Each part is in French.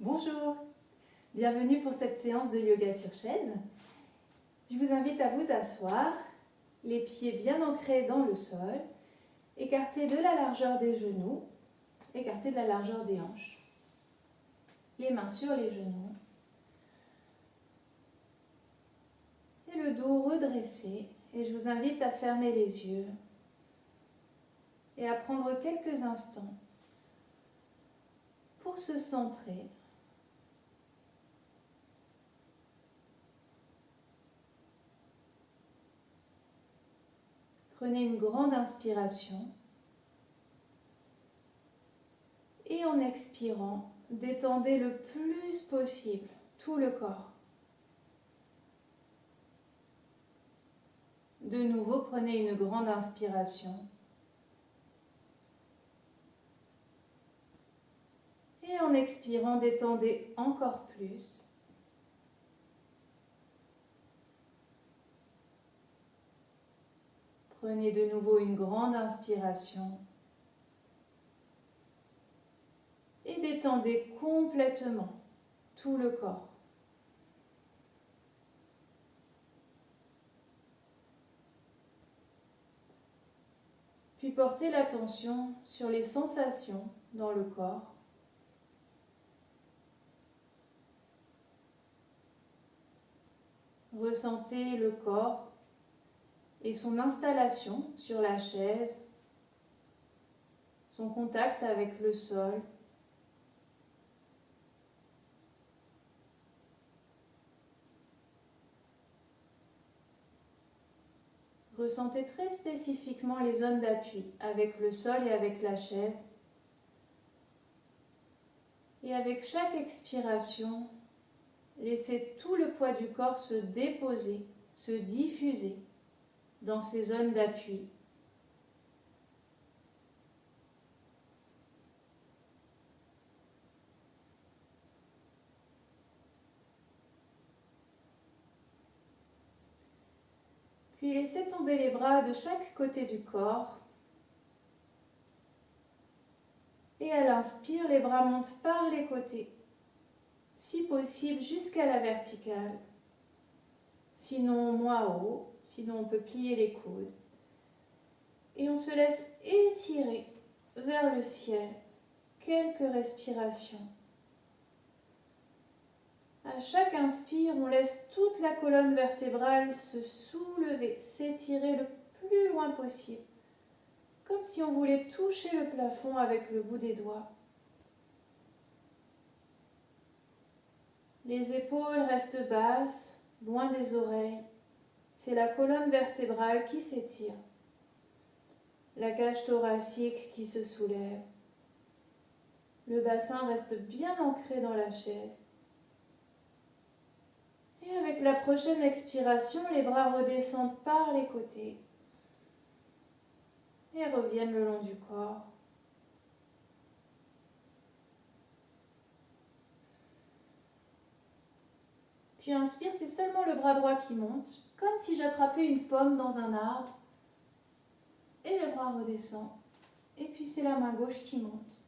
Bonjour, bienvenue pour cette séance de yoga sur chaise. Je vous invite à vous asseoir, les pieds bien ancrés dans le sol, écartés de la largeur des genoux, écartés de la largeur des hanches. Les mains sur les genoux. Et le dos redressé. Et je vous invite à fermer les yeux et à prendre quelques instants pour se centrer. Prenez une grande inspiration et en expirant, détendez le plus possible tout le corps. De nouveau, prenez une grande inspiration et en expirant, détendez encore plus. Prenez de nouveau une grande inspiration et détendez complètement tout le corps. Puis portez l'attention sur les sensations dans le corps. Ressentez le corps et son installation sur la chaise, son contact avec le sol. Ressentez très spécifiquement les zones d'appui avec le sol et avec la chaise. Et avec chaque expiration, laissez tout le poids du corps se déposer, se diffuser dans ces zones d'appui. Puis laissez tomber les bras de chaque côté du corps. Et à l'inspire, les bras montent par les côtés, si possible jusqu'à la verticale. Sinon, moins haut, sinon on peut plier les coudes. Et on se laisse étirer vers le ciel. Quelques respirations. À chaque inspire, on laisse toute la colonne vertébrale se soulever, s'étirer le plus loin possible, comme si on voulait toucher le plafond avec le bout des doigts. Les épaules restent basses, loin des oreilles. C'est la colonne vertébrale qui s'étire. La cage thoracique qui se soulève. Le bassin reste bien ancré dans la chaise. Et avec la prochaine expiration, les bras redescendent par les côtés et reviennent le long du corps. Puis inspire, c'est seulement le bras droit qui monte, comme si j'attrapais une pomme dans un arbre. Et le bras redescend. Et puis c'est la main gauche qui monte.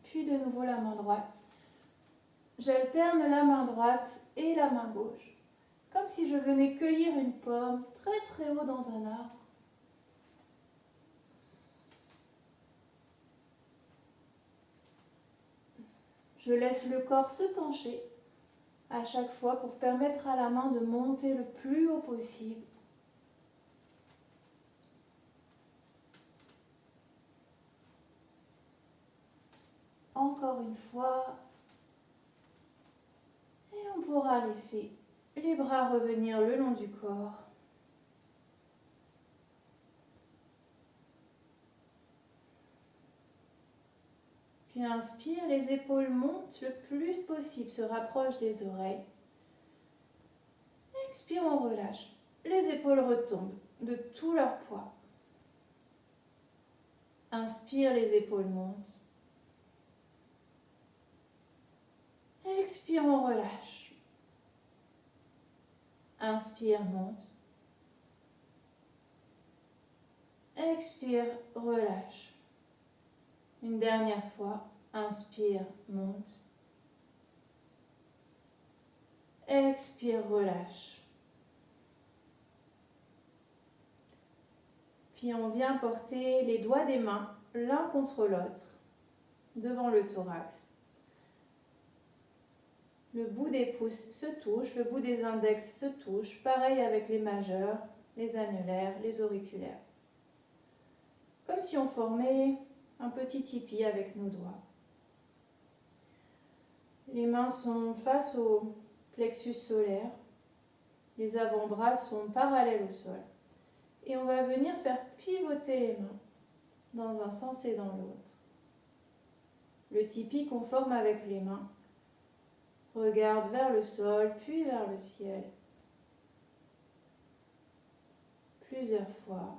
Puis de nouveau la main droite. J'alterne la main droite et la main gauche, comme si je venais cueillir une pomme très très haut dans un arbre. Je laisse le corps se pencher à chaque fois pour permettre à la main de monter le plus haut possible. Encore une fois. Et on pourra laisser les bras revenir le long du corps. Puis inspire, les épaules montent le plus possible, se rapprochent des oreilles. Expire, on relâche. Les épaules retombent de tout leur poids. Inspire, les épaules montent. Expire, on relâche. Inspire, monte. Expire, relâche. Une dernière fois, inspire, monte. Expire, relâche. Puis on vient porter les doigts des mains l'un contre l'autre devant le thorax. Le bout des pouces se touche, le bout des index se touche, pareil avec les majeurs, les annulaires, les auriculaires. Comme si on formait un petit tipi avec nos doigts. Les mains sont face au plexus solaire, les avant-bras sont parallèles au sol. Et on va venir faire pivoter les mains dans un sens et dans l'autre. Le tipi qu'on forme avec les mains regarde vers le sol, puis vers le ciel. Plusieurs fois.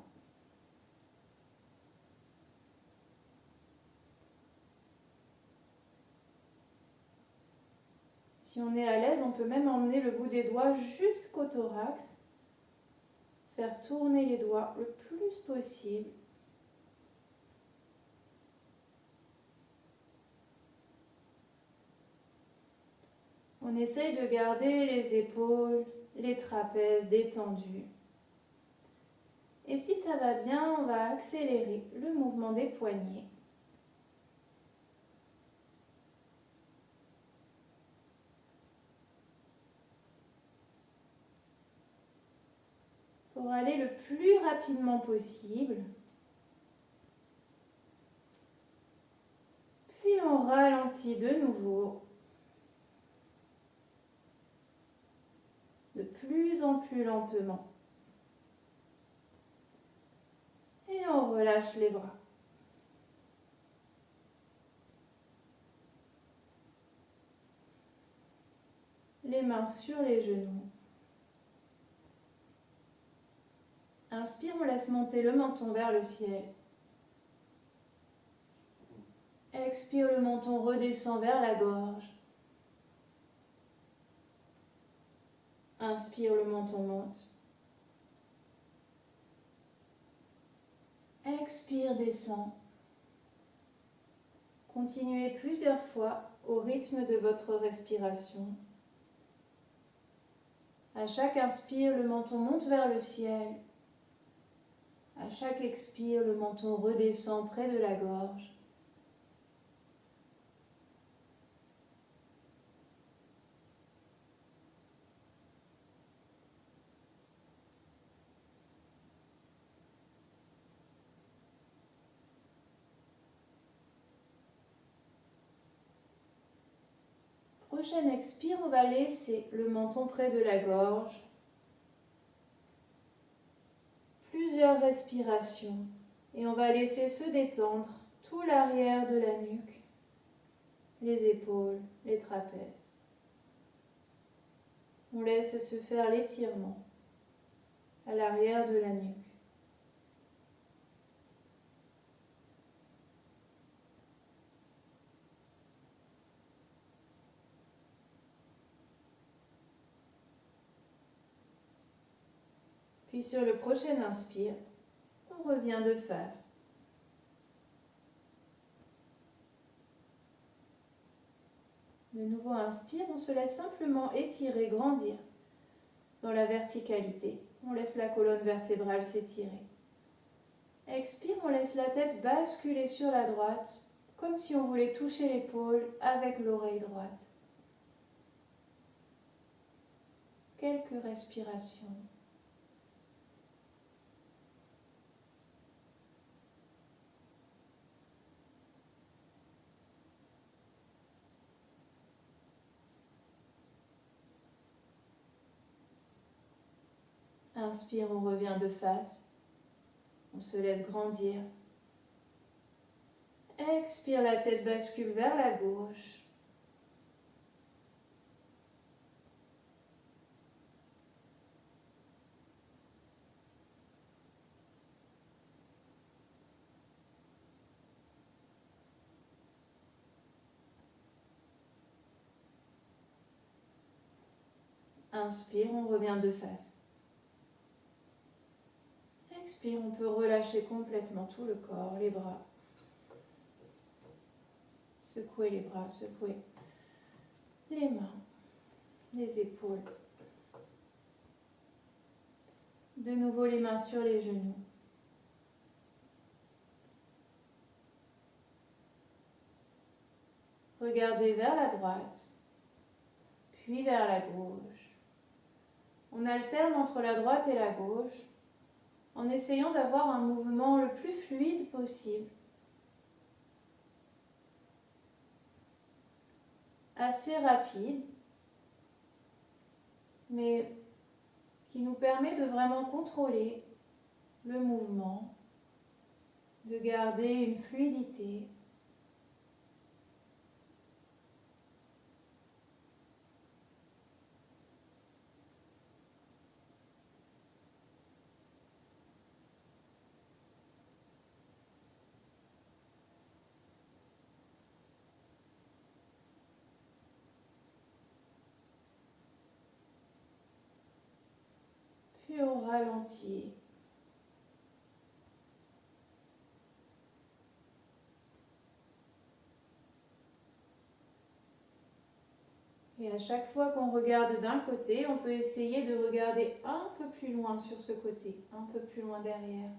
Si on est à l'aise, on peut même emmener le bout des doigts jusqu'au thorax. Faire tourner les doigts le plus possible. On essaye de garder les épaules, les trapèzes détendus. Et si ça va bien, on va accélérer le mouvement des poignets. Pour aller le plus rapidement possible. Puis on ralentit de nouveau. De plus en plus lentement. Et on relâche les bras. Les mains sur les genoux. Inspire, on laisse monter le menton vers le ciel. Expire, le menton redescend vers la gorge. Inspire, le menton monte. Expire, descend. Continuez plusieurs fois au rythme de votre respiration. À chaque inspire, le menton monte vers le ciel. À chaque expire, le menton redescend près de la gorge. Prochaine expire, on va laisser le menton près de la gorge. Plusieurs respirations. Et on va laisser se détendre tout l'arrière de la nuque, les épaules, les trapèzes. On laisse se faire l'étirement à l'arrière de la nuque. Puis sur le prochain inspire, on revient de face. De nouveau inspire, on se laisse simplement étirer, grandir dans la verticalité. On laisse la colonne vertébrale s'étirer. Expire, on laisse la tête basculer sur la droite, comme si on voulait toucher l'épaule avec l'oreille droite. Quelques respirations. Inspire, on revient de face. On se laisse grandir. Expire, la tête bascule vers la gauche. Inspire, on revient de face. Expire, on peut relâcher complètement tout le corps, les bras. Secouer les bras, secouer les mains. les épaules. De nouveau les mains sur les genoux. Regardez vers la droite, puis vers la gauche. On alterne entre la droite et la gauche en essayant d'avoir un mouvement le plus fluide possible. Assez rapide, mais qui nous permet de vraiment contrôler le mouvement, de garder une fluidité. Puis on ralentit. Et à chaque fois qu'on regarde d'un côté, on peut essayer de regarder un peu plus loin sur ce côté, un peu plus loin derrière.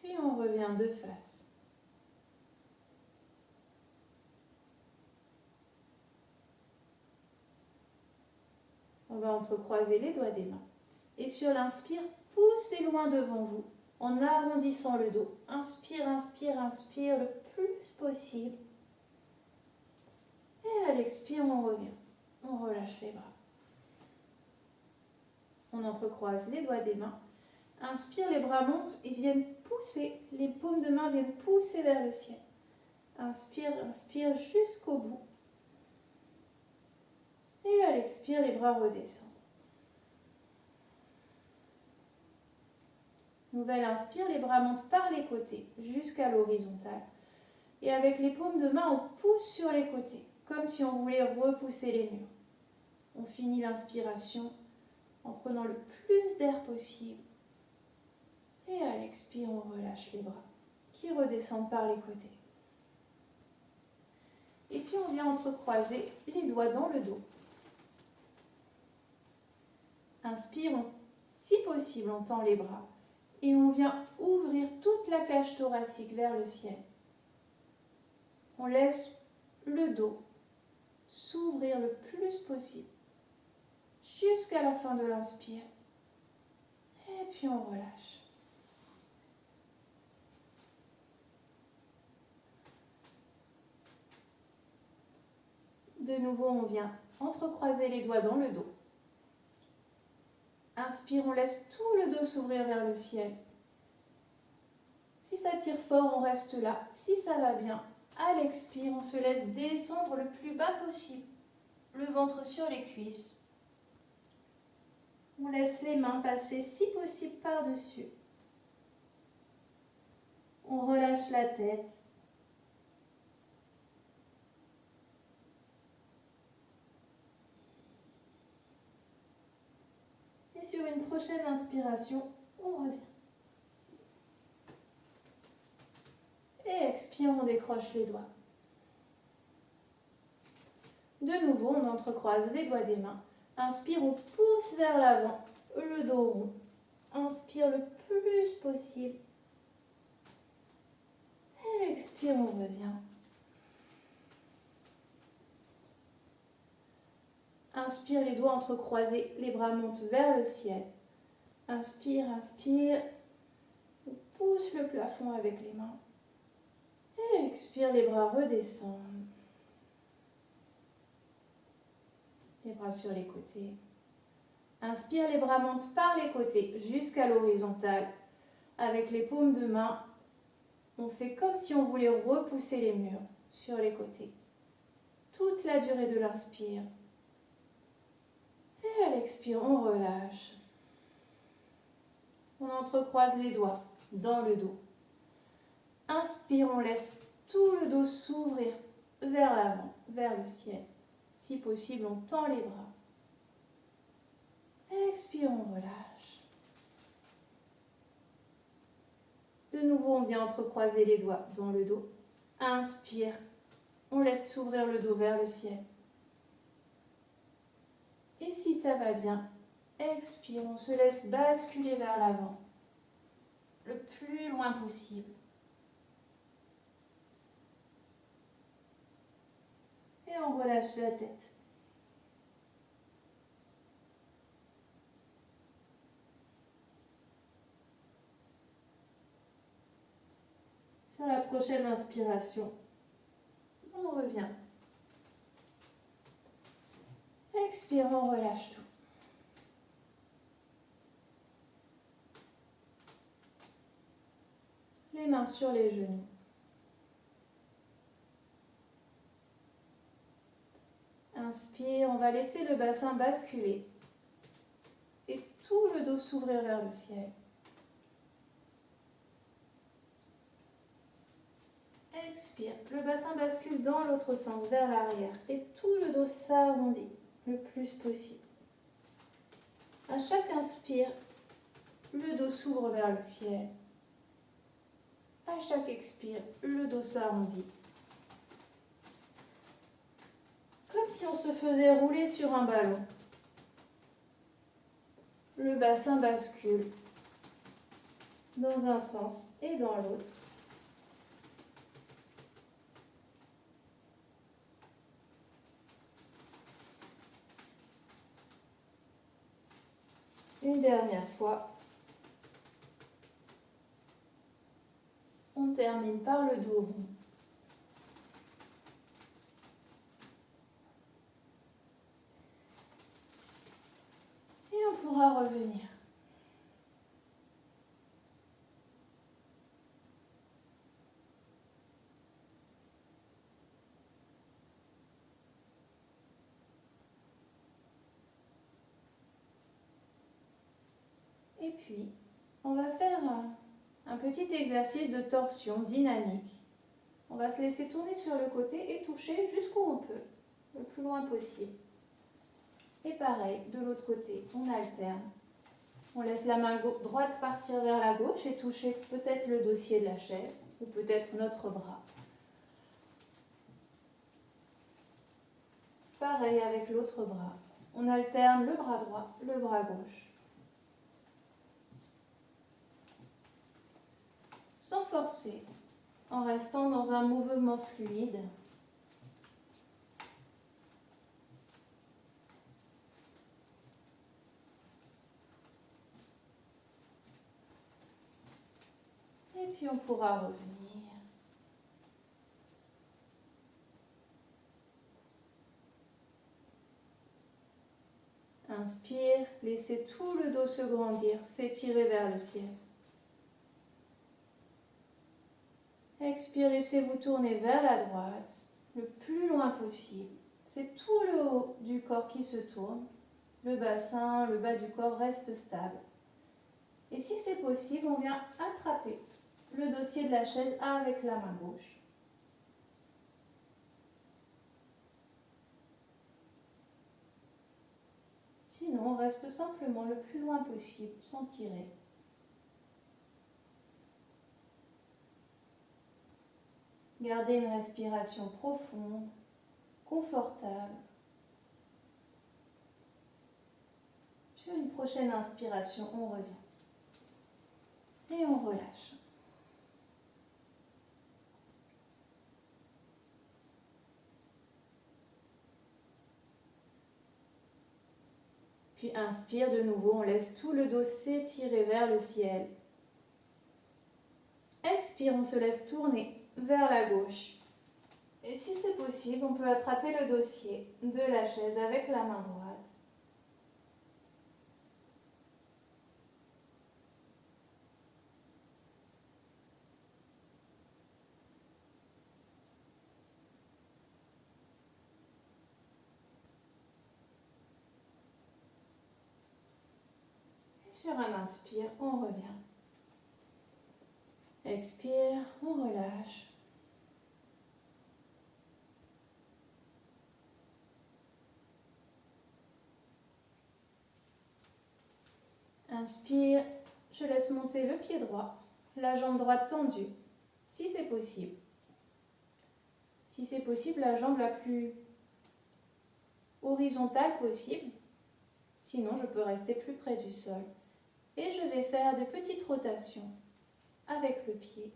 Puis on revient de face. On va entrecroiser les doigts des mains. Et sur l'inspire, poussez loin devant vous en arrondissant le dos. Inspire, inspire, inspire le plus possible. Et à l'expire, on revient. On relâche les bras. On entrecroise les doigts des mains. Inspire, les bras montent et viennent pousser. Les paumes de main viennent pousser vers le ciel. Inspire, inspire jusqu'au bout. Et à l'expire, les bras redescendent. Nouvelle inspire, les bras montent par les côtés jusqu'à l'horizontale. Et avec les paumes de main, on pousse sur les côtés, comme si on voulait repousser les murs. On finit l'inspiration en prenant le plus d'air possible. Et à l'expire, on relâche les bras qui redescendent par les côtés. Et puis on vient entrecroiser les doigts dans le dos. Inspire, si possible, on tend les bras. Et on vient ouvrir toute la cage thoracique vers le ciel. On laisse le dos s'ouvrir le plus possible jusqu'à la fin de l'inspire. Et puis on relâche. De nouveau, on vient entrecroiser les doigts dans le dos. Inspire, on laisse tout le dos s'ouvrir vers le ciel. Si ça tire fort, on reste là. Si ça va bien, à l'expire, on se laisse descendre le plus bas possible. Le ventre sur les cuisses. On laisse les mains passer si possible par-dessus. On relâche la tête. Et sur une prochaine inspiration, on revient. Et expire, on décroche les doigts. De nouveau, on entrecroise les doigts des mains. Inspire, on pousse vers l'avant, le dos rond. Inspire le plus possible. Et expire, on revient. Inspire, les doigts entrecroisés, les bras montent vers le ciel. Inspire, inspire. On pousse le plafond avec les mains. Et expire, les bras redescendent. Les bras sur les côtés. Inspire, les bras montent par les côtés jusqu'à l'horizontale. Avec les paumes de main, on fait comme si on voulait repousser les murs sur les côtés. Toute la durée de l'inspire. Et à l'expire, on relâche. On entrecroise les doigts dans le dos. Inspire, on laisse tout le dos s'ouvrir vers l'avant, vers le ciel. Si possible, on tend les bras. Expire, on relâche. De nouveau, on vient entrecroiser les doigts dans le dos. Inspire, on laisse s'ouvrir le dos vers le ciel. Et si ça va bien, expire, on se laisse basculer vers l'avant, le plus loin possible. Et on relâche la tête. Sur la prochaine inspiration, on revient. Expire, on relâche tout. Les mains sur les genoux. Inspire, on va laisser le bassin basculer et tout le dos s'ouvrir vers le ciel. Expire, le bassin bascule dans l'autre sens, vers l'arrière et tout le dos s'arrondit le plus possible. À chaque inspire, le dos s'ouvre vers le ciel. À chaque expire, le dos s'arrondit. Comme si on se faisait rouler sur un ballon. Le bassin bascule dans un sens et dans l'autre. Une dernière fois. On termine par le dos rond. Et on pourra revenir. Et puis, on va faire un petit exercice de torsion dynamique. On va se laisser tourner sur le côté et toucher jusqu'où on peut, le plus loin possible. Et pareil, de l'autre côté, on alterne. On laisse la main droite partir vers la gauche et toucher peut-être le dossier de la chaise ou peut-être notre bras. Pareil avec l'autre bras. On alterne le bras droit, le bras gauche. Sans forcer, en restant dans un mouvement fluide. Et puis on pourra revenir. Inspire, laissez tout le dos se grandir, s'étirer vers le ciel. Expire, laissez-vous tourner vers la droite, le plus loin possible. C'est tout le haut du corps qui se tourne. Le bassin, le bas du corps reste stable. Et si c'est possible, on vient attraper le dossier de la chaise avec la main gauche. Sinon, on reste simplement le plus loin possible, sans tirer. Gardez une respiration profonde, confortable. Sur une prochaine inspiration, on revient. Et on relâche. Puis inspire de nouveau, on laisse tout le dos s'étirer vers le ciel. Expire, on se laisse tourner vers la gauche. Et si c'est possible, on peut attraper le dossier de la chaise avec la main droite. Et sur un inspire, on revient. Expire, on relâche. Inspire, je laisse monter le pied droit, la jambe droite tendue, si c'est possible. Si c'est possible, la jambe la plus horizontale possible. Sinon, je peux rester plus près du sol. Et je vais faire de petites rotations avec le pied.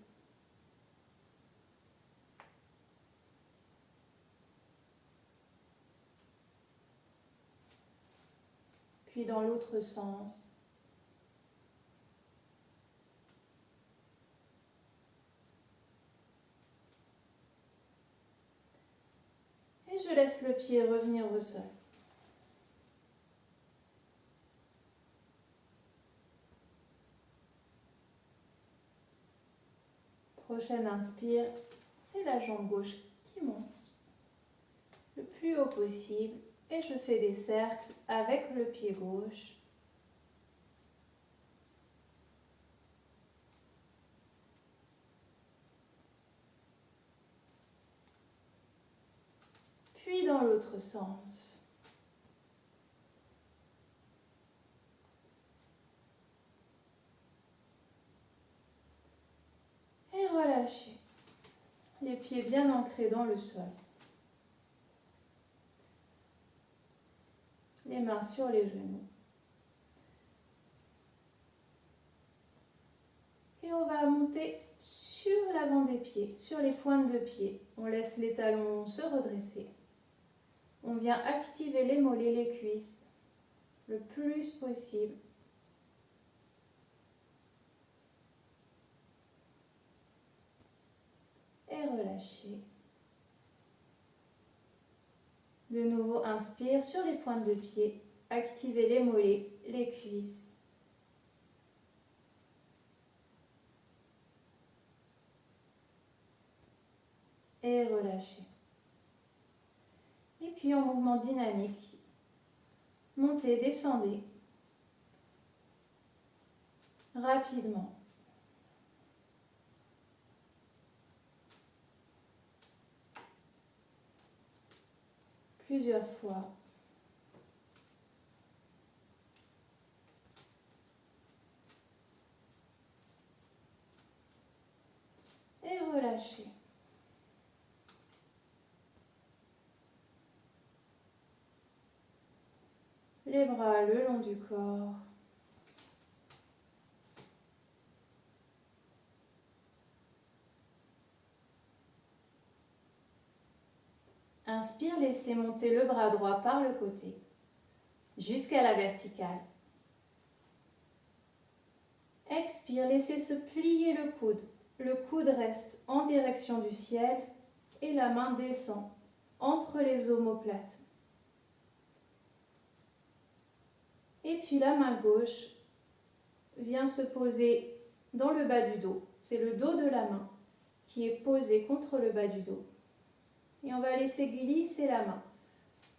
Puis dans l'autre sens. Et je laisse le pied revenir au sol. Prochaine inspire, c'est la jambe gauche qui monte le plus haut possible et je fais des cercles avec le pied gauche. Puis dans l'autre sens. Et relâchez. Les pieds bien ancrés dans le sol. Les mains sur les genoux. Et on va monter sur l'avant des pieds, sur les pointes de pied. On laisse les talons se redresser. On vient activer les mollets, les cuisses, le plus possible. Et relâchez. De nouveau, inspire sur les pointes de pied. Activez les mollets, les cuisses. Et relâchez. Et puis en mouvement dynamique, montez, descendez rapidement. Plusieurs fois. Et relâchez. Les bras le long du corps. Inspire, laissez monter le bras droit par le côté, jusqu'à la verticale. Expire, laissez se plier le coude. Le coude reste en direction du ciel et la main descend entre les omoplates. Et puis la main gauche vient se poser dans le bas du dos. C'est le dos de la main qui est posé contre le bas du dos. Et on va laisser glisser la main,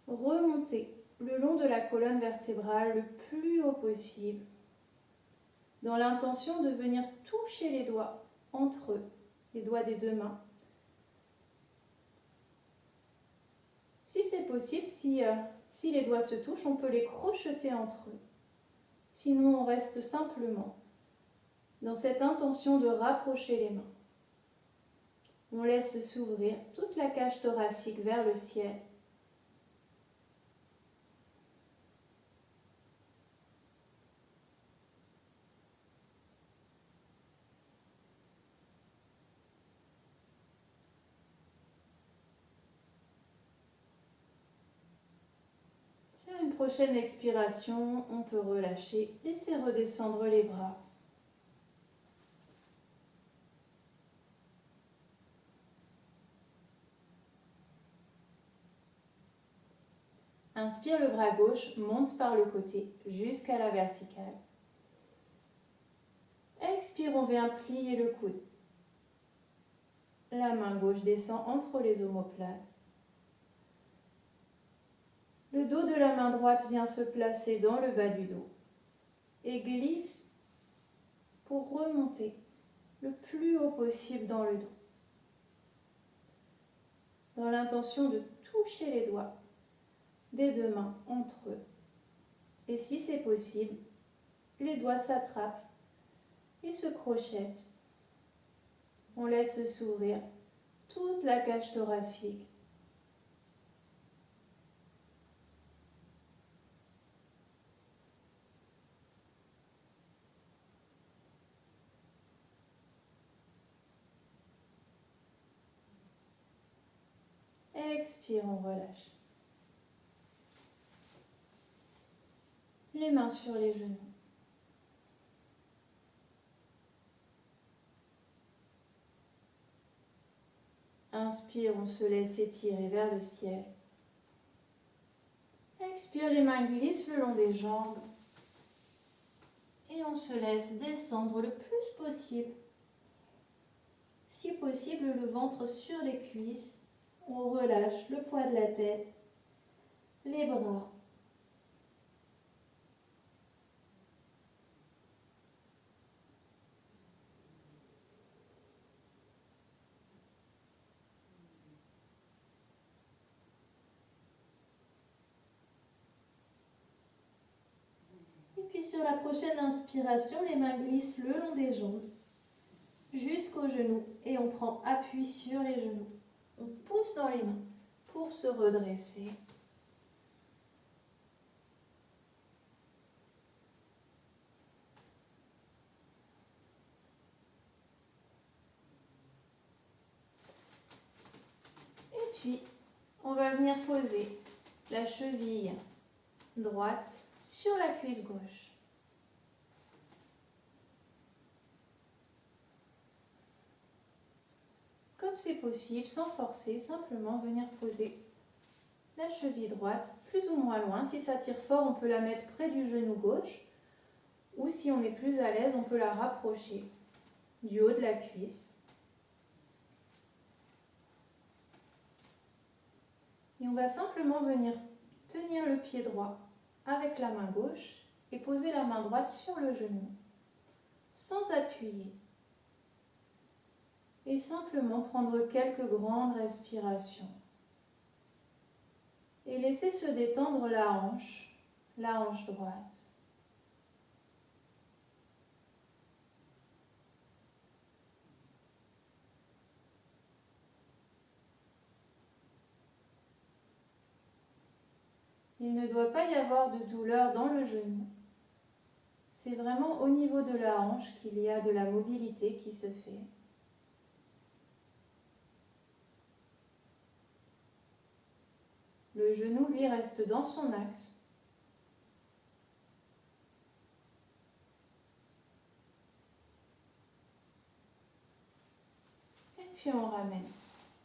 remonter le long de la colonne vertébrale le plus haut possible, dans l'intention de venir toucher les doigts entre eux, les doigts des deux mains. Si c'est possible, si les doigts se touchent, on peut les crocheter entre eux. Sinon, on reste simplement dans cette intention de rapprocher les mains. On laisse s'ouvrir toute la cage thoracique vers le ciel. Sur une prochaine expiration, on peut relâcher, laisser redescendre les bras. Inspire, le bras gauche monte par le côté jusqu'à la verticale. Expire, on vient plier le coude. La main gauche descend entre les omoplates. Le dos de la main droite vient se placer dans le bas du dos et glisse pour remonter le plus haut possible dans le dos. Dans l'intention de toucher les doigts des deux mains entre eux. Et si c'est possible, les doigts s'attrapent et se crochettent. On laisse s'ouvrir toute la cage thoracique. Expire, on relâche. Les mains sur les genoux. Inspire, on se laisse étirer vers le ciel. Expire, les mains glissent le long des jambes. Et on se laisse descendre le plus possible. Si possible, le ventre sur les cuisses. On relâche le poids de la tête, les bras. Et puis sur la prochaine inspiration, les mains glissent le long des jambes jusqu'aux genoux et on prend appui sur les genoux. On pousse dans les mains pour se redresser. Et puis, on va venir poser la cheville droite sur la cuisse gauche. Comme c'est possible, sans forcer, simplement venir poser la cheville droite plus ou moins loin. Si ça tire fort, on peut la mettre près du genou gauche. Ou si on est plus à l'aise, on peut la rapprocher du haut de la cuisse. Et on va simplement venir tenir le pied droit avec la main gauche et poser la main droite sur le genou, sans appuyer. Et simplement prendre quelques grandes respirations. Et laisser se détendre la hanche droite. Il ne doit pas y avoir de douleur dans le genou. C'est vraiment au niveau de la hanche qu'il y a de la mobilité qui se fait. Le genou, lui, reste dans son axe. Et puis on ramène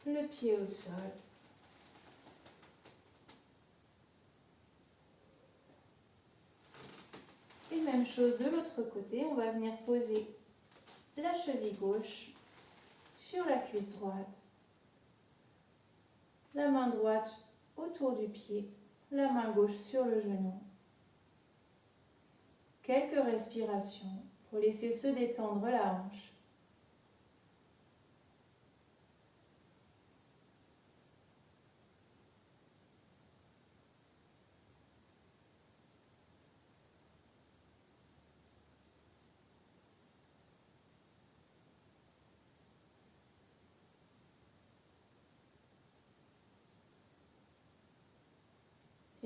le pied au sol. Et même chose de l'autre côté, on va venir poser la cheville gauche sur la cuisse droite. La main droite autour du pied, la main gauche sur le genou. Quelques respirations pour laisser se détendre la hanche.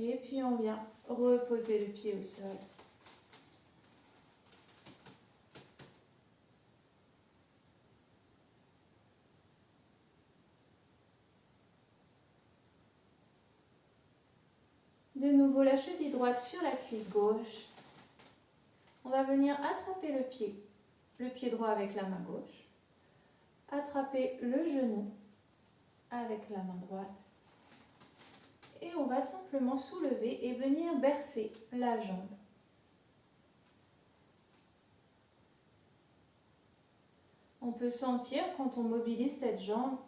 Et puis on vient reposer le pied au sol. De nouveau la cheville droite sur la cuisse gauche. On va venir attraper le pied droit avec la main gauche. Attraper le genou avec la main droite. Et on va simplement soulever et venir bercer la jambe. On peut sentir quand on mobilise cette jambe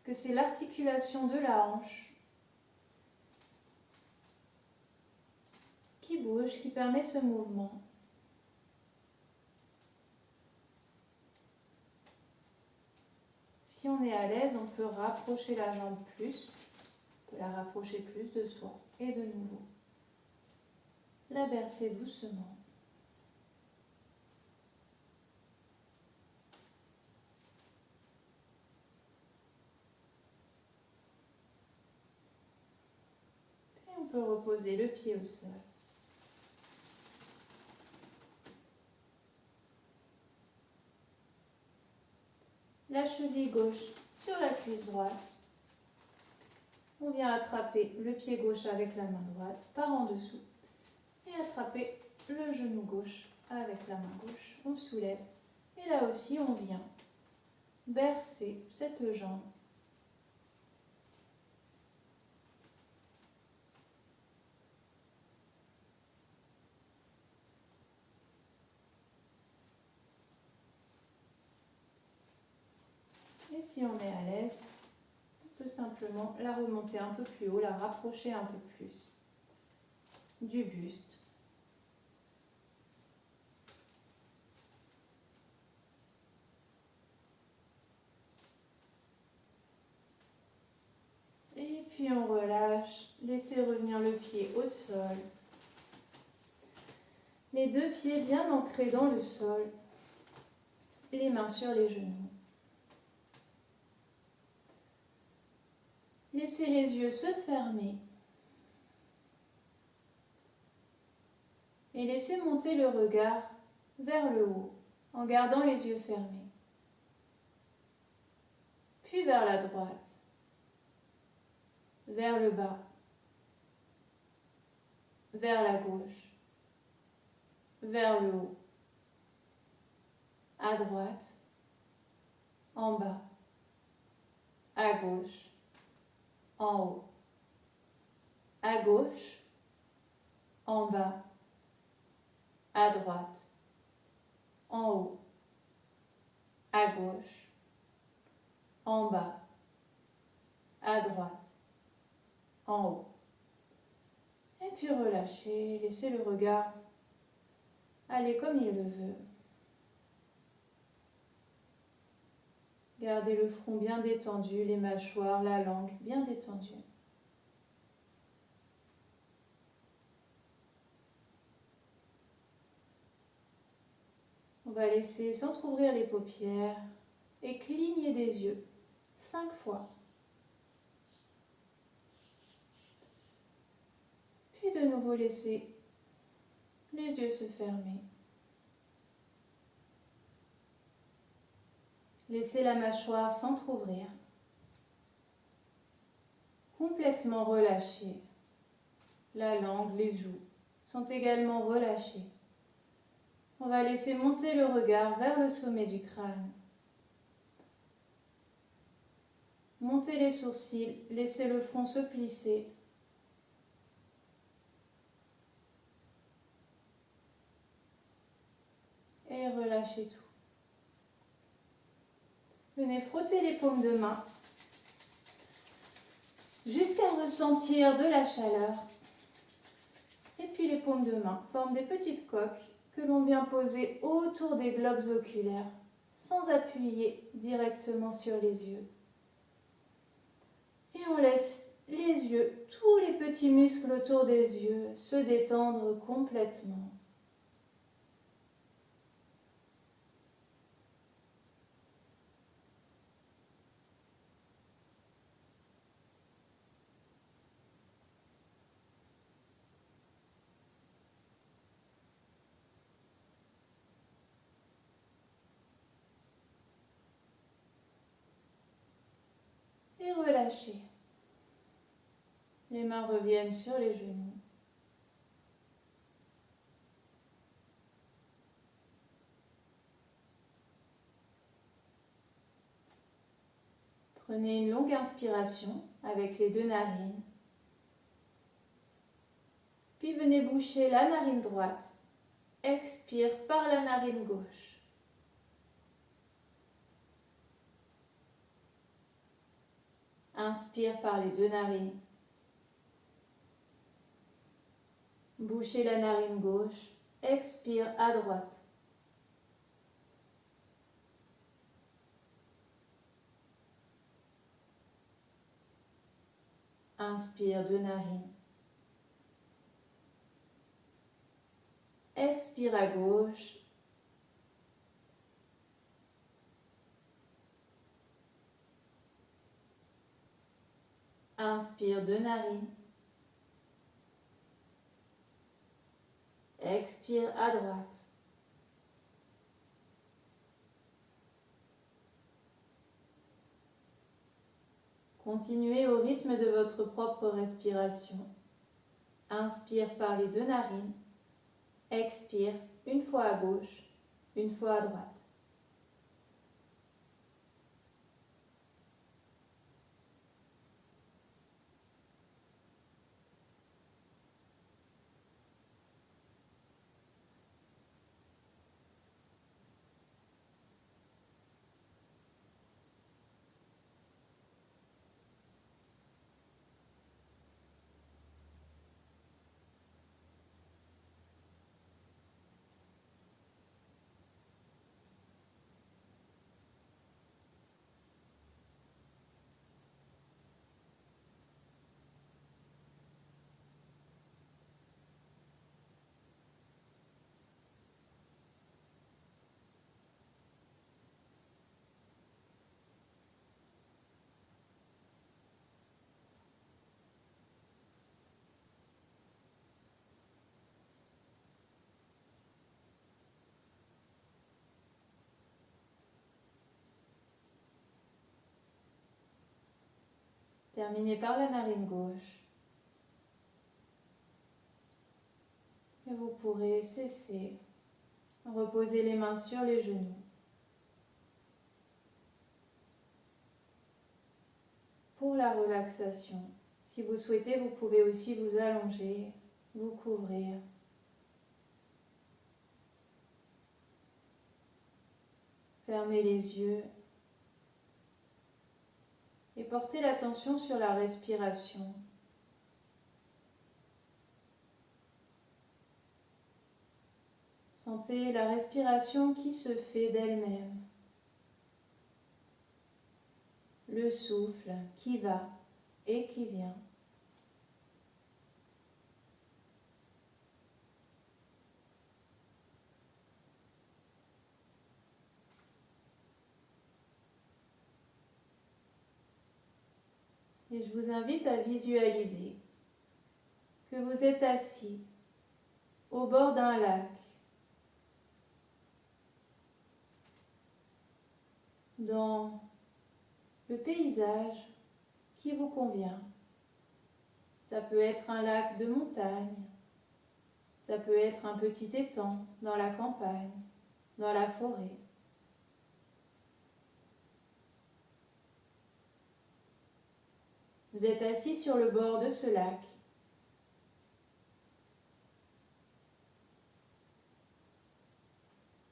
que c'est l'articulation de la hanche qui bouge, qui permet ce mouvement. Si on est à l'aise, on peut rapprocher la jambe plus, on peut la rapprocher plus de soi et de nouveau la bercer doucement. peut reposer le pied au sol. La cheville gauche sur la cuisse droite. On vient attraper le pied gauche avec la main droite par en dessous et attraper le genou gauche avec la main gauche. On soulève et là aussi on vient bercer cette jambe. Et si on est à l'aise, on peut simplement la remonter un peu plus haut, la rapprocher un peu plus du buste. Et puis on relâche, laissez revenir le pied au sol. Les deux pieds bien ancrés dans le sol, les mains sur les genoux. Laissez les yeux se fermer et laissez monter le regard vers le haut en gardant les yeux fermés. Puis vers la droite, vers le bas, vers la gauche, vers le haut, à droite, en bas, à gauche, en haut, à gauche, en bas, à droite, en haut, à gauche, en bas, à droite, en haut. Et puis relâchez, laissez le regard aller comme il le veut. Gardez le front bien détendu, les mâchoires, la langue bien détendue. On va laisser s'entrouvrir les paupières et cligner des yeux 5 fois. Puis de nouveau laisser les yeux se fermer. Laissez la mâchoire s'entrouvrir. Complètement relâchée. La langue, les joues sont également relâchées. On va laisser monter le regard vers le sommet du crâne. Montez les sourcils, laissez le front se plisser. Et relâchez tout. Venez frotter les paumes de main jusqu'à ressentir de la chaleur. Et puis les paumes de main forment des petites coques que l'on vient poser autour des globes oculaires sans appuyer directement sur les yeux. Et on laisse les yeux, tous les petits muscles autour des yeux se détendre complètement. Et relâchez. Les mains reviennent sur les genoux. Prenez une longue inspiration avec les deux narines. Puis venez boucher la narine droite. Expire par la narine gauche. Inspire par les deux narines. Bouchez la narine gauche. Expire à droite. Inspire deux narines. Expire à gauche. Inspire deux narines. Expire à droite. Continuez au rythme de votre propre respiration. Inspire par les 2 narines. Expire une fois à gauche, une fois à droite. Terminez par la narine gauche. Et vous pourrez cesser. Reposez les mains sur les genoux. Pour la relaxation, si vous souhaitez, vous pouvez aussi vous allonger, vous couvrir. Fermez les yeux et portez l'attention sur la respiration. Sentez la respiration qui se fait d'elle-même. Le souffle qui va et qui vient. Et je vous invite à visualiser que vous êtes assis au bord d'un lac, dans le paysage qui vous convient. Ça peut être un lac de montagne, ça peut être un petit étang dans la campagne, dans la forêt. Vous êtes assis sur le bord de ce lac.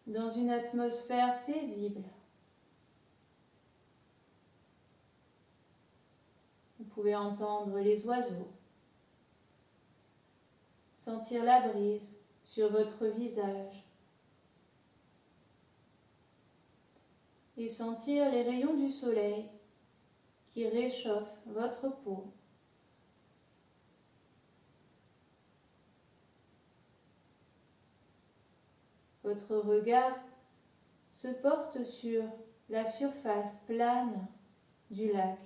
Dans une atmosphère paisible. Vous pouvez entendre les oiseaux, sentir la brise sur votre visage et sentir les rayons du soleil qui réchauffent votre peau. Votre regard se porte sur la surface plane du lac.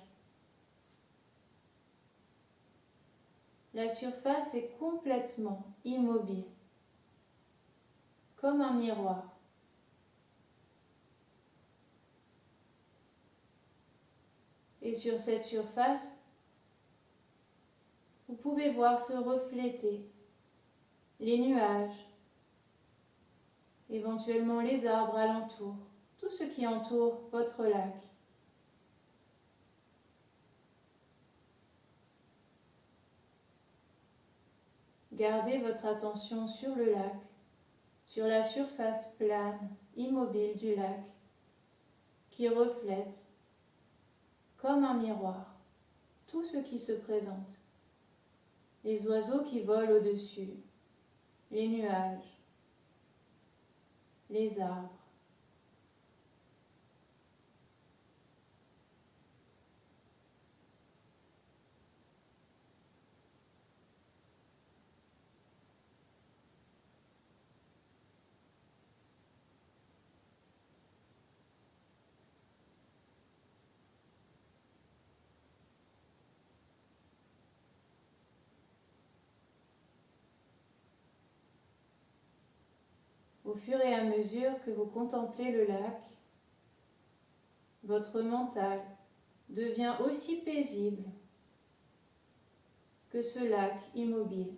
La surface est complètement immobile, comme un miroir. Et sur cette surface, vous pouvez voir se refléter les nuages, éventuellement les arbres alentour, tout ce qui entoure votre lac. Gardez votre attention sur le lac, sur la surface plane, immobile du lac, qui reflète, comme un miroir, tout ce qui se présente. Les oiseaux qui volent au-dessus, les nuages, les arbres. Au fur et à mesure que vous contemplez le lac, votre mental devient aussi paisible que ce lac immobile.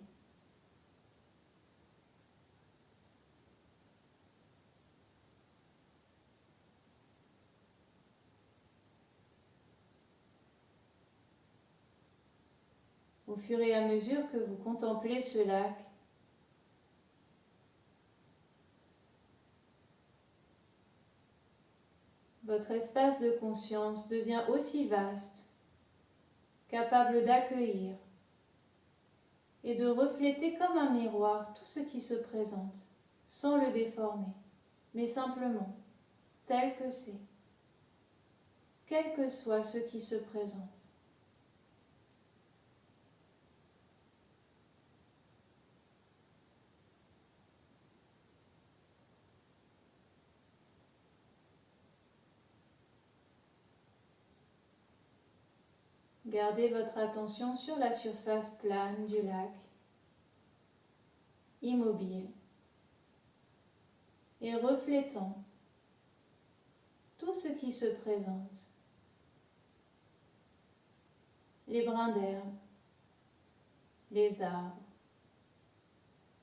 Au fur et à mesure que vous contemplez ce lac, votre espace de conscience devient aussi vaste, capable d'accueillir et de refléter comme un miroir tout ce qui se présente, sans le déformer, mais simplement tel que c'est, quel que soit ce qui se présente. Gardez votre attention sur la surface plane du lac, immobile, et reflétant tout ce qui se présente. Les brins d'herbe, les arbres,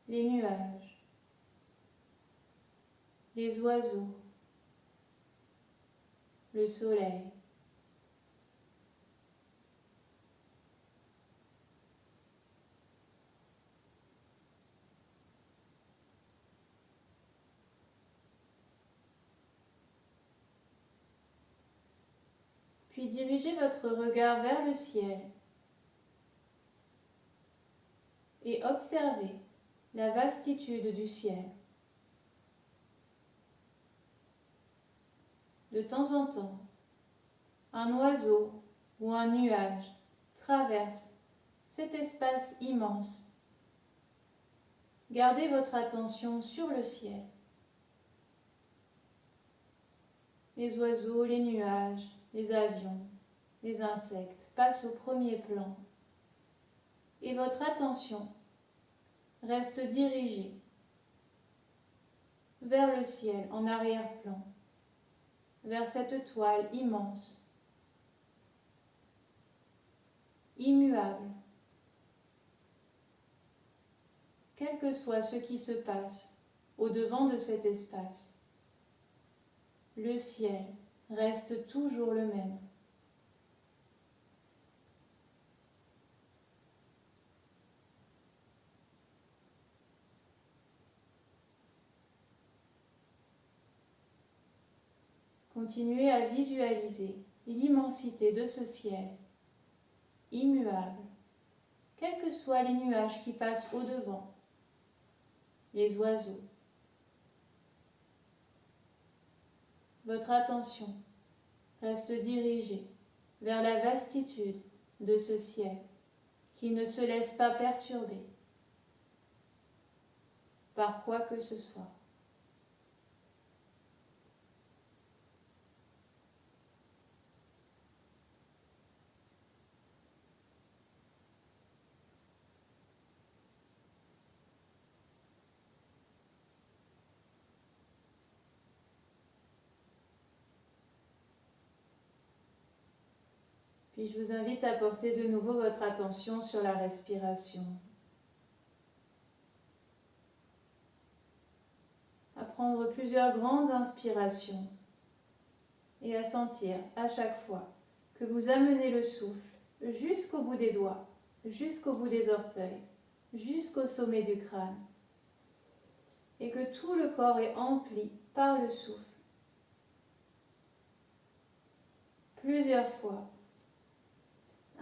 les nuages, les oiseaux, le soleil. Puis dirigez votre regard vers le ciel et observez la vastitude du ciel. De temps en temps, un oiseau ou un nuage traverse cet espace immense. Gardez votre attention sur le ciel. Les oiseaux, les nuages, les avions, les insectes passent au premier plan et votre attention reste dirigée vers le ciel en arrière-plan, vers cette toile immense, immuable. Quel que soit ce qui se passe au-devant de cet espace, le ciel reste toujours le même. Continuez à visualiser l'immensité de ce ciel, immuable, quels que soient les nuages qui passent au-devant, les oiseaux. Votre attention reste dirigée vers la vastitude de ce ciel qui ne se laisse pas perturber par quoi que ce soit. Puis je vous invite à porter de nouveau votre attention sur la respiration. À prendre plusieurs grandes inspirations et à sentir à chaque fois que vous amenez le souffle jusqu'au bout des doigts, jusqu'au bout des orteils, jusqu'au sommet du crâne et que tout le corps est empli par le souffle. Plusieurs fois.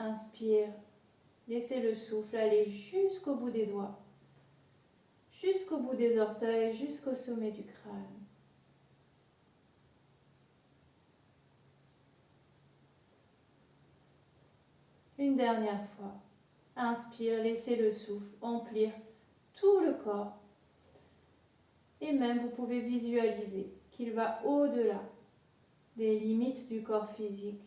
Inspire, laissez le souffle aller jusqu'au bout des doigts, jusqu'au bout des orteils, jusqu'au sommet du crâne. Une dernière fois. Inspire, laissez le souffle emplir tout le corps. Et même vous pouvez visualiser qu'il va au-delà des limites du corps physique.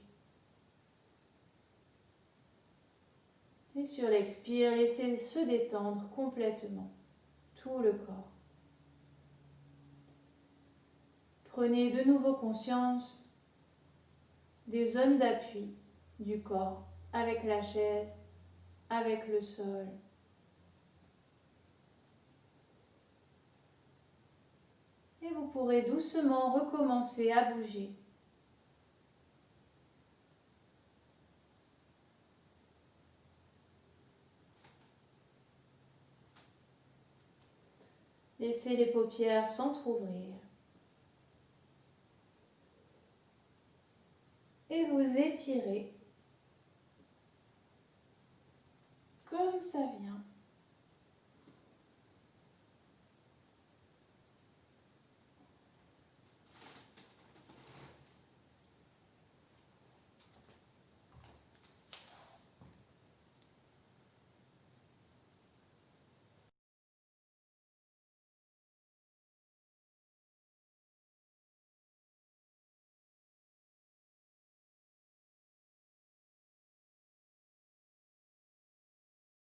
Et sur l'expire, laissez se détendre complètement tout le corps. Prenez de nouveau conscience des zones d'appui du corps avec la chaise, avec le sol. Et vous pourrez doucement recommencer à bouger. Laissez les paupières s'entrouvrir. Et vous étirez comme ça vient.